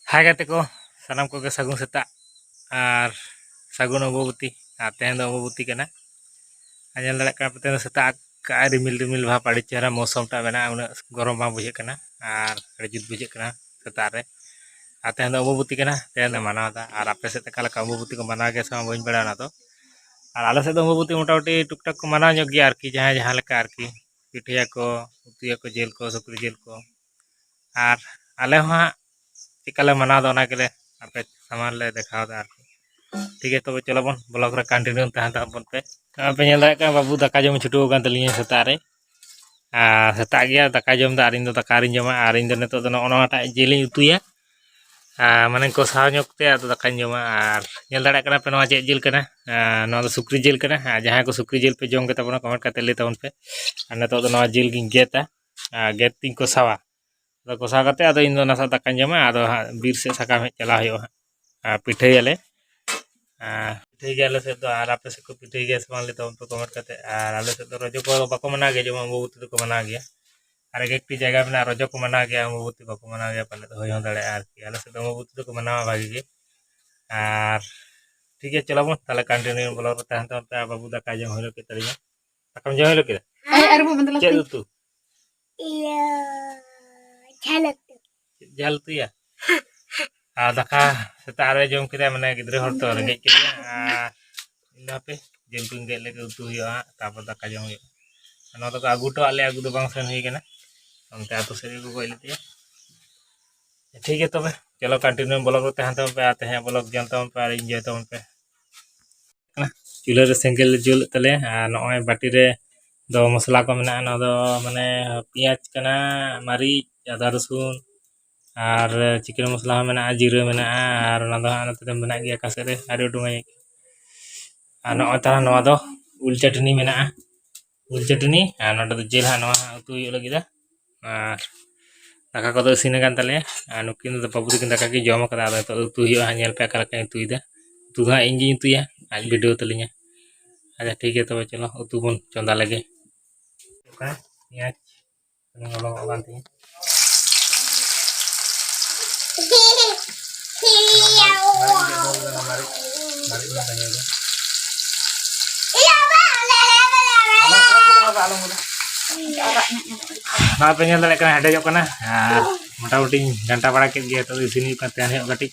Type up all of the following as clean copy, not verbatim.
Hai gate ko, sanam ko ke sagung seta ar sagun obobuti tehen do obobuti kana anyal dalek ka peten seta ka rimil bha padi chehra मौसम ta mena una gorom bang bujhe kana ar adi jut bujhe kana seta re tehen do obobuti kana tehen do manaw da ar ape set kala ka obobuti ko manaw ge sama bain bada na to ar ale set do obobuti motamoti tuktak ko manaw nyok gi arki jahan leka arki पिठिया को उतुया को jail को Sukri jail को और आले हाँ चिकाले मना दो ना के आपे सामान ले दिखाओ दा ठीक है। तो चलो बन ब्लॉग रे कंटिन्यू तहन तबन पे आपे नेल का बाबू दाका जम छुटू गन तलिया सेता रे सेता गया दाका जम दा आरिन दो दाका रिन जमा आरिन दो नेतो दो ओनाटा जेलिन उतुया माने कोसाव ñokते आ दाका जमा और नेल दाड़ा कना पे नवा जे जेल कना नवा दो सुक्री जेल कना जहां को सुक्री जेल पे जम के तबन कमेंट काते ले तबन पे और नेतो दो नवा जेल गिन गेता गेत तिन कोसावा तो कोसा करते आदो इन दो नासा दाका जमा आदो बीर से सकाम हे चला होयो पिठे याले पिठे गयाले से तो आर आपे से को पिठे गया समान ले तबन पे कमेंट काते और आले से तो रजो को बाको मना गया जमा अम्बुबती तो को मना गया और एक एकटी जगह में रजो को मना गया अम्बुबती बाको मना गया पाले तो होय दाड़े आर की आले से तो अम्बुबती तो को मनावा भागी गे और ठीक है। चलो बन ताले कंटिन्यू ब्लॉग रे तहन तबन पे बाबू दाका जम होलो के तरिया दाका जम होलो के अरे वो मतलब चेद तू iya झालक झाल तू या दाका सेता रे जम किदा माने गिद्रे हर तो रेंगे किदा इन पे जेल पिंग गेल ले उतु हुआ तापर दाका जम हुआ न तो आगु तो आले आगु दो बांग सेन हुई केना उनते आतो सेरी को गइल तिया ठीक है। तबे चलो कंटिन्यू ब्लॉग रे तहन तबन पे आते हैं ब्लॉग जानता हूं पे एंजॉय तबन पे चूल्हा रे सेंगेल जुल तले नय बाटी रे दो मसला को मेना ना दो माने पियाज कना मारी आदा रसुन और चिकन मसला मेना जीरा मेना और ना दो नते मेना गया कासे रे आरो डुंगाई और नय तारा नवा दो उल चटनी मेना उल चटनी और नडे दो जेल हा नवा उतु हुई लगिदा और दाका को दो इसिन गान तले और नुकिन दो बाबू दिकिन दाका की जम कदा आदो तो उतु हुई हा नेल पे कला का उतुइदा उतु हा इंजी उतुया आज वीडियो तलिया अच्छा ठीक है। तबे चलो उतु बन चंदा लगे पियाज ngolong nanti nah pengen tadi kan ada jok na motamoti ganta bada ke dia to isini kan tehen he gati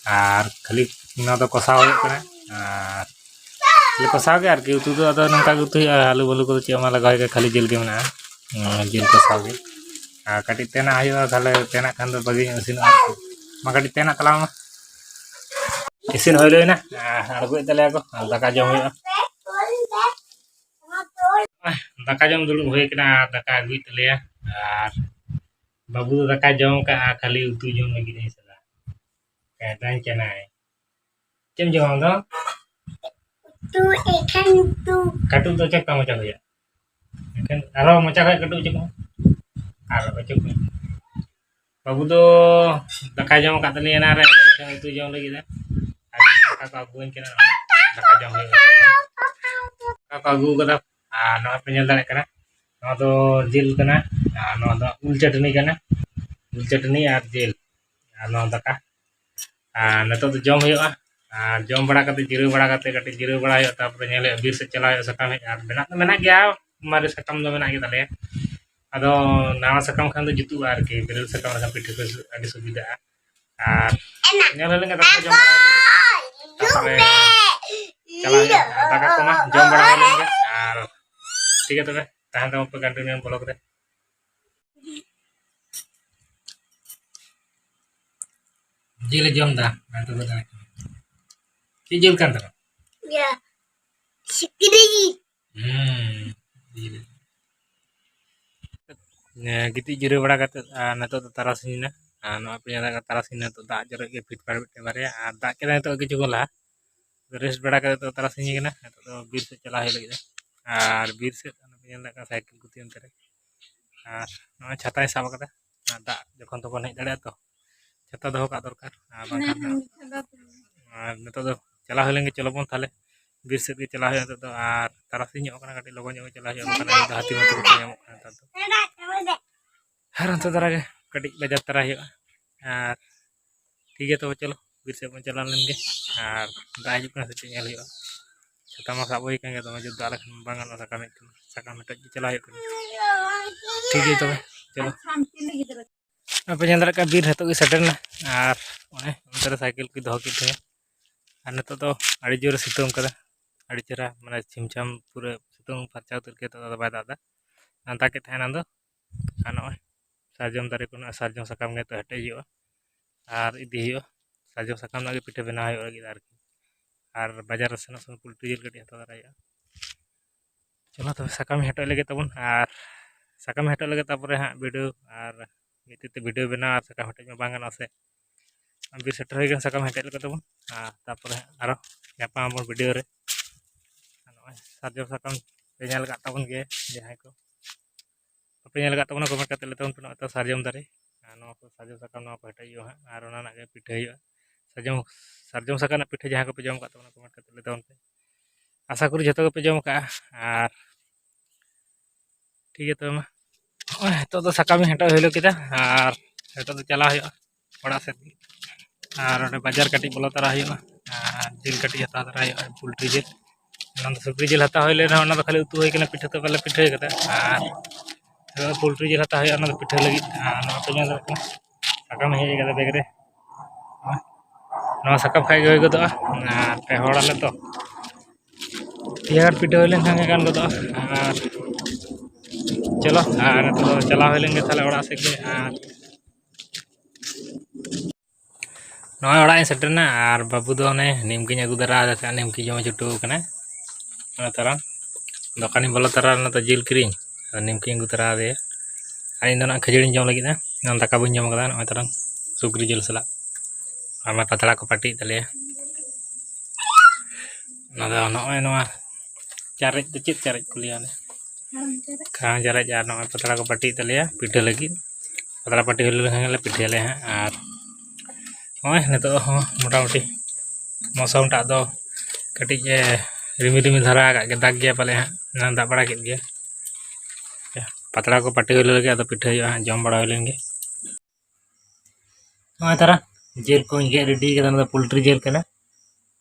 ar khali na to kosaw he kana le kosaw ge ar ki utu do ado nangka utu alu balu ko chema lagai ke khali jil ge mena jil kosaw ge kati tena ayo thale tena kan do bagi isin ma kati tena kalama isin hoy loina argo tale ako daka jom hoy daka jom dulu hoy kana daka agui tale ar babu daka jom ka khali utu jom lagi nei sala kadan chanai chem jom do tu ekan tu katu to chak ta macha hoya ekan aro macha kai katu chak aro chak बाबू तो दाका जम का तले ना रे तू जम लगी दा दाका का गुन के ना दाका जम हो का गु कदा ना पे नेल दाड़े कना ना तो जेल कना ना तो उल चटनी कना उल चटनी और जेल ना दाका नतो तो जम होया जम बड़ा करते जिरो बड़ा करते कटे जिरो बड़ा हो तापर नेले बीर से चला सकाम है और मेना गया मारे सकाम दो मेना के तले अदो नावा सकम खान जुतु आर के बेरल सकम रखा पिठे पे आदि सुविधा और नेल लेंगे दाका जम बड़ा चला दाका को मा जम बड़ा लेंगे और ठीक है। तबे तहन तब पे कंटिन्यू ब्लॉग रे जिल जम दा तो बता की जिल कान तरा या सिकरी गिटी जिरो बड़ा करते नतो तो तारासिना नवा पे दा तारासिना तो दा जरे के फिट पार बिटे बारे दा के तो किछु गोला रेस्ट बड़ा करते तो तारासिनी के ना तो बीर से चला है लगे और बीर से पे दा साइकिल कुती अंतर और नवा छाता साब कदा दा जखन तो बन दड़े तो छाता दो का दरकार और नतो तो चला है लेंगे चलो बन थाले बीर से के चला है तो और तारासिनी ओकना कटी लगन जो चला है ओकना हाथी मत को नाम तो हर अंत तरह के कटी बजा तरह ठीक है, तो चलो बीर से बन चला लेंगे और दाग हिजुग कना से चेक नेल हुआ छाता मा साब हुई कान दमे जुद दाग लखन बांग गानोगा साकाम हेटज चला हुआ ठीक है, तो चलो आप नेल दाड़ा बीर हेतु गे सेटरना और ओने उनते साइकिल को दोहो किद और नितो तो आड़ी जोर सितुंग कदा आड़ी चेहरा माने छिमछाम पूरा सितुंग फरचा उतर के तो बाय दादा अंता के तहना दो और नॉय सारजम दारे को सारजम साकाम गे तो हेटज हुआ और इदी हुआ सारजम साकाम ना पिठा बना हुआ लगी और बाजार सेन सुन पोल्ट्री जिल कटी हता दारा चलो तो साकाम हेटो लगे तबन और साकाम हेटो लगे तापरे हाँ वीडियो और मिट्टी वीडियो बना और साकाम हेटज में बांग से बीर सेटर हो साकाम हेटज लगे तबन तापरे आरो नापाम वीडियो रे सारजम साकाम पे नेल का तबन गे जहां को पे नेल का तबन कमेंट करते ले तबन तो सारजम दारे सारजम साकाम ना को हेटज हुआ और ओना ना गे पिठा हुआ सारजम सारजम साकाम ना पिठा जहां को पे जम का तबन कमेंट करते ले तबन पे आशा करी जो पे जम का और ठीक है, तो तो साकाम हेटो हिलो किदा और हेटो तो चला ओड़ा से और बाजार कटी बोलो तरा जिल कटी हता तरा पोल्ट्री जिल सुक्री जिल हता लेना खाली उतु होना पिठा तो बाले पिठा और पोल्ट्री जिल हता पिठा लगी साकाम हेज कदा बेग रे साकाम खा हो गद पे हड़ाले तो पिठा हो लेन गान गद और चलो तो चला लेंगे ताले ओड़ा से नॉय ओड़ा सेटरना और बाबू दो ने निमकी अगू दरा निमकी जमा छुटू तरह दोकानी बोलो तरह तो जिल किरिंग निमकी अगू तरा दे और इन खजड़ी जम लगे दाका बी जम कदा नॉय तरह सुक्री जिल सला और पतला को पाटी तले नॉय चारेज तो चेक चारेज को लिया खान चारेज और नॉय पतला को पाटी तले पिठा लगी पतला पाटी होले पिठा ले और नॉय नितो मोटामुटी मौसम टा दो कटी रिमिल रिमिल धरा दाग गया पाले हाँ दाग बड़ा के पतला को पाटी होले लगे अद पिठा हाँ जम बड़ा लेंगे नॉय तरह जेल को रेडी कर पोल्ट्री जेल करना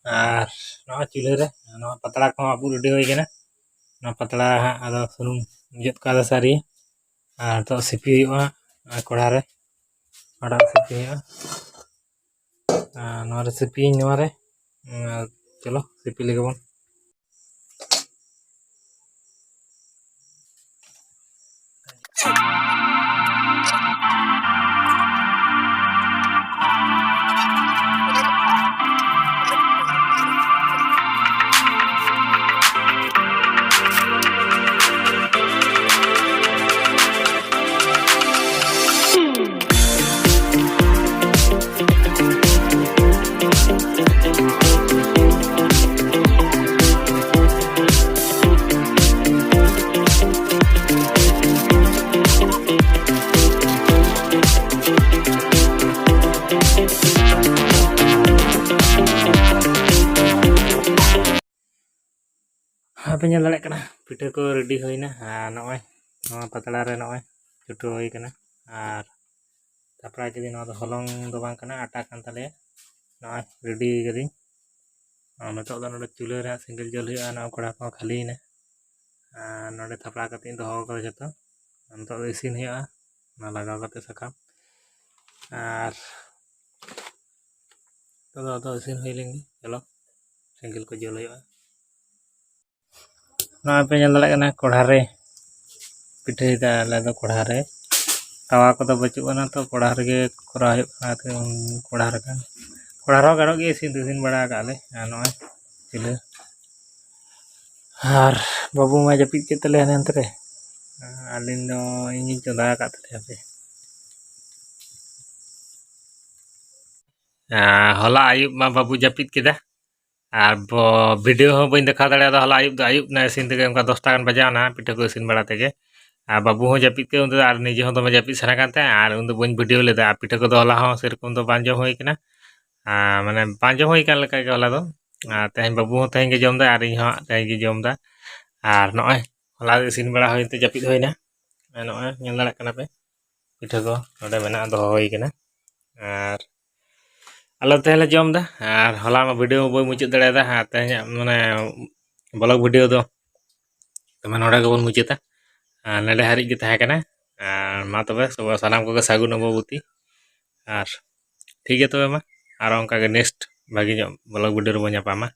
और नॉय चूल्हे रे नॉय पतला को आबू रेडी हो गया पतला हाँ अद सुनुम जत का सारी और तो सिपी कड़ा रे अड़ा सिपी सिपी चलो सिपी लगे बन पे नेल दाड़े कना पिठा को रेडी होइना नॉय पतला रे नॉय छुटू होई कना और तापरा जदी नॉ हलंग दो बांग कना आटा कान तले नॉय रेडी कदी नतो दो नोडे चूल्हा रे सिंगल जल हुआ ना कड़ा को खाली ना नोडे थापड़ा कते दोहो कर जतो नतो इसिन हुआ ना लगाव कते साकाम और तो इसिन हुई लेंगे चलो सिंगल को जल हुआ ना पे नेल दाड़े कना कोढ़ा रे पिठा दा ले दो कोढ़ा रे तवा को तो बचुआ ना तो कोढ़ा रे करा कोढ़ा रे कोढ़ा रो गाड़ो गे इसिन बड़ा काले नॉय चूल्हा और बाबू मा जपिद के तले हनते रे आलिन दो इन चंदा का तले पे हला आयुब मा बाबू जपिद के और वीडियो हो बी देखा दाड़ा हला आयुब ना इसिन तेगे 10 टा बजावना पिठा को इसिन बड़ा तेगे और बाबू हो जपिद के उन और निजे हो दमे जपिद सारा कानते और उन बी वीडियो लेदा पिठा को हला हो सेरकम तो बांग जम होई कना माने बांग जम होई कान लेका के हला दो तेहन बाबू हो तेहन के जमदा और इन हो तेहन के जमदा और नॉय हला इसिन बड़ा होइते जपिद होइना नॉय नेल दाड़ा कना पे पिठा को नोडे मेना दोहो होई कना और ᱟᱞᱮ ᱛᱮᱦᱮᱧ ᱞᱮ ᱡᱚᱢ ᱫᱟ ᱟᱨ ᱦᱚᱞᱟ ᱢᱟ ᱵᱷᱤᱰᱤᱭᱳ ᱵᱟᱹᱧ ᱢᱩᱪᱟᱹᱫ ᱫᱟᱲᱮᱭᱟᱫᱟ ᱛᱮᱦᱮᱧ ᱢᱟᱱᱮ ᱵᱞᱚᱜ ᱵᱷᱤᱰᱤᱭᱳ ᱫᱚ ᱛᱚᱵᱮ ᱱᱚᱰᱮ ᱜᱮᱵᱚᱱ ᱢᱩᱪᱟᱹᱫᱟ ᱱᱚᱰᱮ ᱦᱟᱹᱨᱤᱡ ᱜᱮ ᱛᱟᱦᱮᱸ ᱠᱟᱱᱟ ᱟᱨ ᱢᱟ ᱛᱚᱵᱮ ᱥᱟᱱᱟᱢ ᱠᱚᱜᱮ ᱥᱟᱹᱜᱩᱱ ᱚᱢᱵᱚᱵᱚᱛᱤ ᱟᱨ ᱴᱷᱤक ᱜᱮᱭᱟ ᱛᱚᱵᱮ ᱢᱟ ᱟᱨ ᱚᱱᱠᱟ ᱜᱮ नेक्ᱥᱴ ᱵᱷᱟᱜᱤ ᱧᱚᱜ ᱵᱞᱚᱜ ᱵᱷᱤᱰᱤᱭᱳ ᱨᱮᱵᱚᱱ ᱧᱟᱯᱟᱢᱟ।